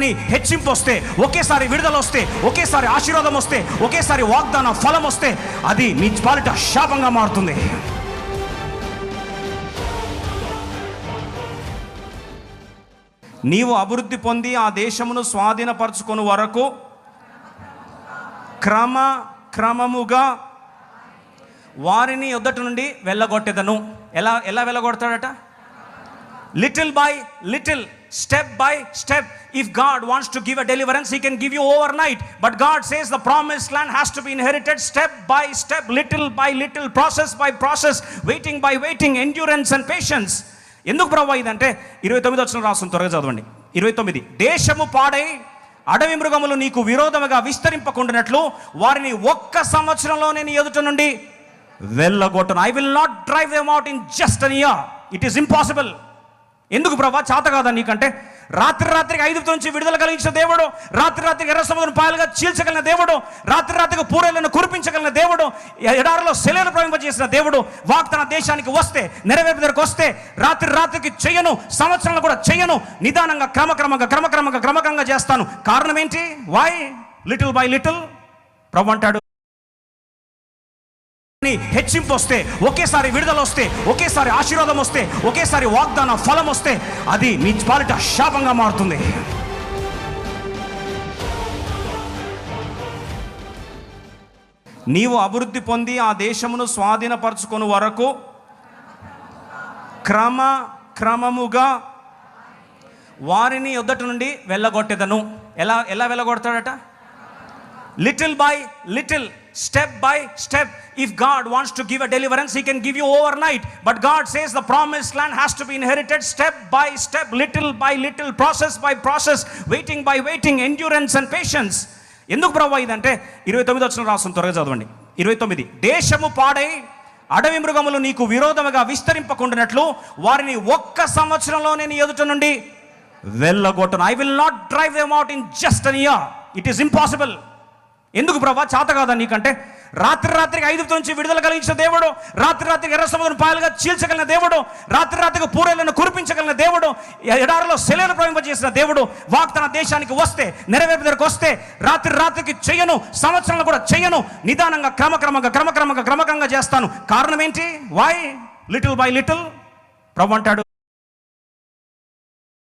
హెచ్చింపు వస్తే, ఒకేసారి విడుదల వస్తే, ఒకేసారి ఆశీర్వాదం వస్తే, ఒకేసారి వాగ్దాన ఫలం వస్తే అది నీ పాలిట శాపంగా మారుతుంది. నీవు అభివృద్ధి పొంది ఆ దేశమును స్వాధీనపరచుకుని వరకు క్రమముగా వారిని ఎదుట నుండి వెళ్ళగొట్టేదను. ఎలా వెళ్ళగొడతాడట? Little by little, step by step. If God wants to give a deliverance, he can give you overnight, but God says the promised land has to be inherited step by step, little by little, process by process, waiting by waiting, endurance and patience. ఎందుకు ప్రభు ఇదంటే 29 వచనం రాస్తుంది, త్వరగా చదవండి. 29, దేశము పాడై అడవి మృగములు నీకు విరోధముగా విస్తరింపకుండానట్లు వారిని ఒక్క సంవత్సరంలోనే నీ ఎదుట నుండి వెళ్ళగొట్టను. I will not drive them out in just a year. It is impossible. ఎందుకు ప్రభా? చేత కాదా నీకంటే? రాత్రికి ఐగుప్తు నుంచి విడుదల కలిగించిన దేవుడు, రాత్రికి ఎర్ర సముద్రం పాయలుగా చీల్చగలిగిన దేవుడు, రాత్రికి పూరేలను కురిపించగలిగిన దేవుడు, ఎడారిలో సెలవులు ప్రవహింపజేసిన దేవుడు, వాగ్దాన దేశానికి వస్తే, నెరవేర్పు దగ్గరకు వస్తే రాత్రికి చెయ్యను, సంవత్సరంలో కూడా చెయ్యను, నిదానంగా క్రమక్రమంగా చేస్తాను. కారణం ఏంటి? వై? Little by little. ప్రభు అంటాడు, హెచ్చింపు వస్తే, ఒకేసారి విడుదల వస్తే, ఒకేసారి ఆశీర్వాదం వస్తే, ఒకేసారి వాగ్దాన ఫలం వస్తే అది నీ పాలిట శాపంగా మారుతుంది. నీవు అభివృద్ధి పొంది ఆ దేశమును స్వాధీనపరచుకుని వరకు క్రమముగా వారిని ఎదుట నుండి వెళ్ళగొట్టేదను. ఎలా వెళ్ళగొడతాడట? Little by little, step by step. If God wants to give a deliverance, he can give you overnight, but God says the promised land has to be inherited step by step, little by little, process by process, waiting by waiting, endurance and patience. ఎందుకు ప్రభు ఇదంటే 29 వచనం రాస్తుంది, త్వరగా చదవండి. 29, దేశము పాడై అడవి మృగములు నీకు విరోధముగా విస్తరింపకుండానట్లు వారిని ఒక్క సంవత్సరంలోనే నీ ఎదుట నుండి వెళ్ళగొట్టను. I will not drive them out in just a year. It is impossible. ఎందుకు ప్రభా? చేత కాదా నీకంటే? రాత్రికి ఐగుప్తు నుంచి విడుదల కలిగించిన దేవుడు, రాత్రికి ఎర్ర సముద్రం పాయలుగా చీల్చగలిగిన దేవుడు, రాత్రికి పూరేలను కురిపించగలిగిన దేవుడు, ఎడారిలో సెలవులు ప్రవహింపజేసిన దేవుడు, వాగ్దాన దేశానికి వస్తే, నెరవేర్పు దగ్గరకు వస్తే రాత్రికి చెయ్యను, సంవత్సరంలో కూడా చెయ్యను, నిదానంగా క్రమక్రమంగా చేస్తాను. కారణం ఏంటి? వై? Little by little. ప్రభు అంటాడు,